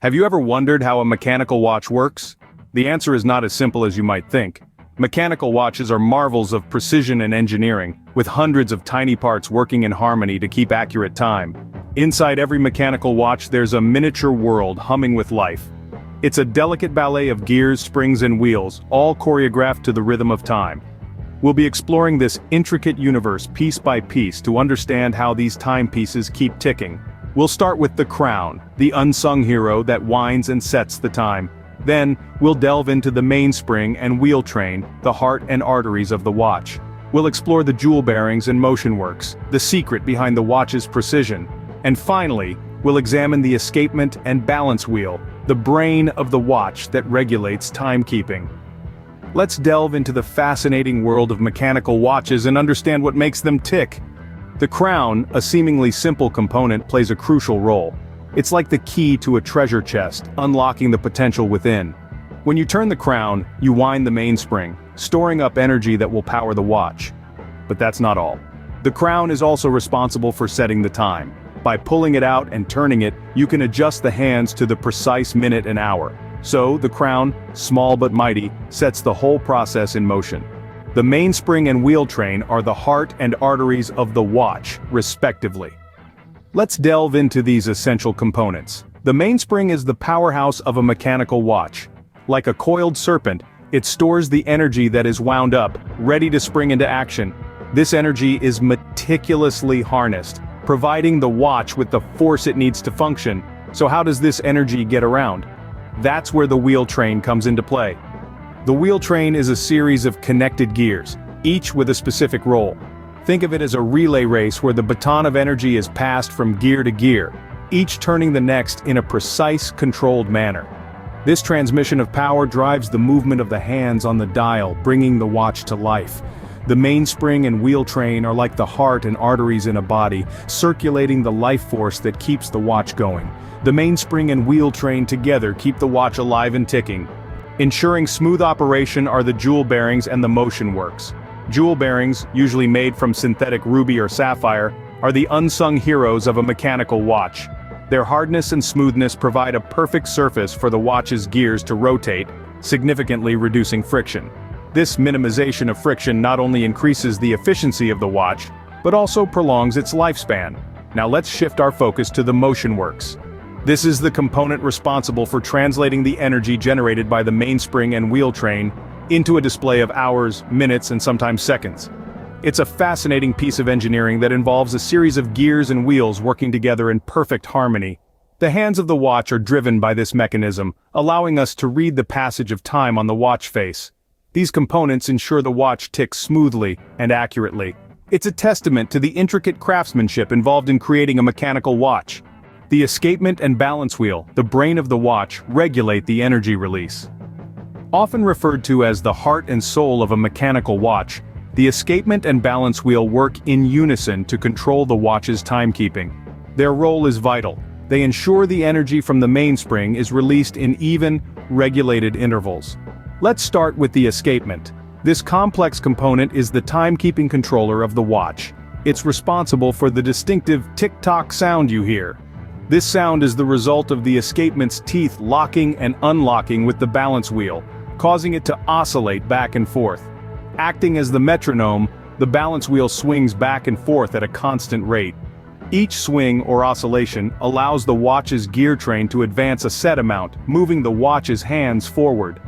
Have you ever wondered how a mechanical watch works? The answer is not as simple as you might think. Mechanical watches are marvels of precision and engineering, with hundreds of tiny parts working in harmony to keep accurate time. Inside every mechanical watch there's a miniature world humming with life. It's a delicate ballet of gears, springs and wheels, all choreographed to the rhythm of time. We'll be exploring this intricate universe piece by piece to understand how these timepieces keep ticking. We'll start with the crown, the unsung hero that winds and sets the time. Then, we'll delve into the mainspring and wheel train, the heart and arteries of the watch. We'll explore the jewel bearings and motion works, the secret behind the watch's precision. And finally, we'll examine the escapement and balance wheel, the brain of the watch that regulates timekeeping. Let's delve into the fascinating world of mechanical watches and understand what makes them tick. The crown, a seemingly simple component, plays a crucial role. It's like the key to a treasure chest, unlocking the potential within. When you turn the crown, you wind the mainspring, storing up energy that will power the watch. But that's not all. The crown is also responsible for setting the time. By pulling it out and turning it, you can adjust the hands to the precise minute and hour. So, the crown, small but mighty, sets the whole process in motion. The mainspring and wheel train are the heart and arteries of the watch, respectively. Let's delve into these essential components. The mainspring is the powerhouse of a mechanical watch. Like a coiled serpent, it stores the energy that is wound up, ready to spring into action. This energy is meticulously harnessed, providing the watch with the force it needs to function. So how does this energy get around? That's where the wheel train comes into play. The wheel train is a series of connected gears, each with a specific role. Think of it as a relay race where the baton of energy is passed from gear to gear, each turning the next in a precise, controlled manner. This transmission of power drives the movement of the hands on the dial, bringing the watch to life. The mainspring and wheel train are like the heart and arteries in a body, circulating the life force that keeps the watch going. The mainspring and wheel train together keep the watch alive and ticking. Ensuring smooth operation are the jewel bearings and the motion works. Jewel bearings, usually made from synthetic ruby or sapphire, are the unsung heroes of a mechanical watch. Their hardness and smoothness provide a perfect surface for the watch's gears to rotate, significantly reducing friction. This minimization of friction not only increases the efficiency of the watch, but also prolongs its lifespan. Now let's shift our focus to the motion works. This is the component responsible for translating the energy generated by the mainspring and wheel train into a display of hours, minutes, and sometimes seconds. It's a fascinating piece of engineering that involves a series of gears and wheels working together in perfect harmony. The hands of the watch are driven by this mechanism, allowing us to read the passage of time on the watch face. These components ensure the watch ticks smoothly and accurately. It's a testament to the intricate craftsmanship involved in creating a mechanical watch. The escapement and balance wheel, the brain of the watch, regulate the energy release. Often referred to as the heart and soul of a mechanical watch, the escapement and balance wheel work in unison to control the watch's timekeeping. Their role is vital. They ensure the energy from the mainspring is released in even, regulated intervals. Let's start with the escapement. This complex component is the timekeeping controller of the watch. It's responsible for the distinctive tick-tock sound you hear. This sound is the result of the escapement's teeth locking and unlocking with the balance wheel, causing it to oscillate back and forth. Acting as the metronome, the balance wheel swings back and forth at a constant rate. Each swing or oscillation allows the watch's gear train to advance a set amount, moving the watch's hands forward.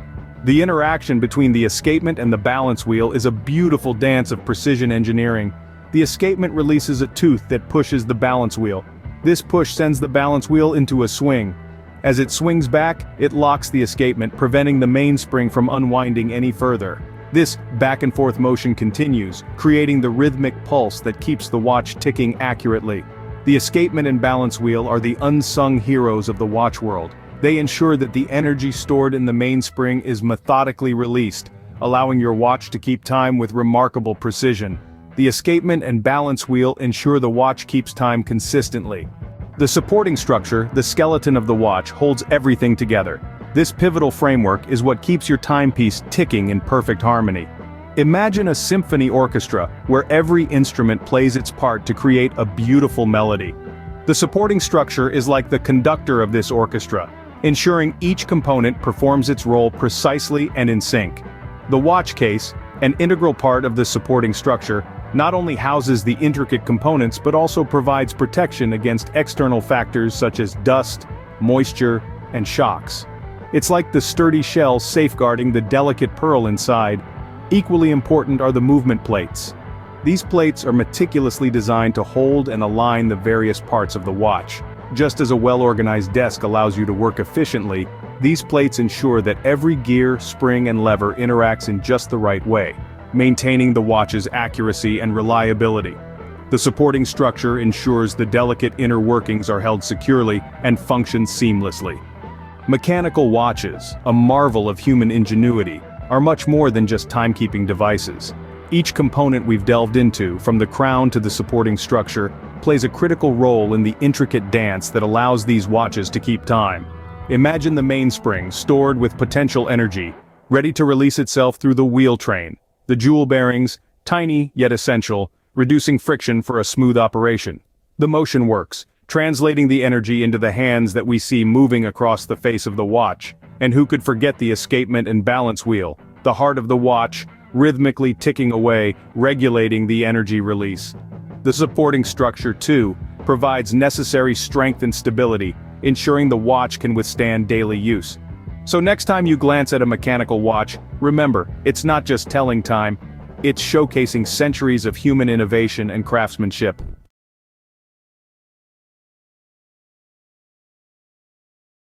The interaction between the escapement and the balance wheel is a beautiful dance of precision engineering. The escapement releases a tooth that pushes the balance wheel. This push sends the balance wheel into a swing. As it swings back, it locks the escapement, preventing the mainspring from unwinding any further. This back-and-forth motion continues, creating the rhythmic pulse that keeps the watch ticking accurately. The escapement and balance wheel are the unsung heroes of the watch world. They ensure that the energy stored in the mainspring is methodically released, allowing your watch to keep time with remarkable precision. The escapement and balance wheel ensure the watch keeps time consistently. The supporting structure, the skeleton of the watch, holds everything together. This pivotal framework is what keeps your timepiece ticking in perfect harmony. Imagine a symphony orchestra, where every instrument plays its part to create a beautiful melody. The supporting structure is like the conductor of this orchestra. ensuring each component performs its role precisely and in sync. The watch case, an integral part of the supporting structure, not only houses the intricate components but also provides protection against external factors such as dust, moisture, and shocks. It's like the sturdy shell safeguarding the delicate pearl inside. Equally important are the movement plates. These plates are meticulously designed to hold and align the various parts of the watch. Just as a well-organized desk allows you to work efficiently, these plates ensure that every gear, spring, and lever interacts in just the right way, maintaining the watch's accuracy and reliability. The supporting structure ensures the delicate inner workings are held securely and function seamlessly. Mechanical watches, a marvel of human ingenuity, are much more than just timekeeping devices. Each component we've delved into, from the crown to the supporting structure, plays a critical role in the intricate dance that allows these watches to keep time. Imagine the mainspring stored with potential energy, ready to release itself through the wheel train. The jewel bearings, tiny yet essential, reducing friction for a smooth operation. The motion works, translating the energy into the hands that we see moving across the face of the watch. And who could forget the escapement and balance wheel, the heart of the watch, rhythmically ticking away, regulating the energy release. The supporting structure, too, provides necessary strength and stability, ensuring the watch can withstand daily use. So next time you glance at a mechanical watch, remember, it's not just telling time, it's showcasing centuries of human innovation and craftsmanship.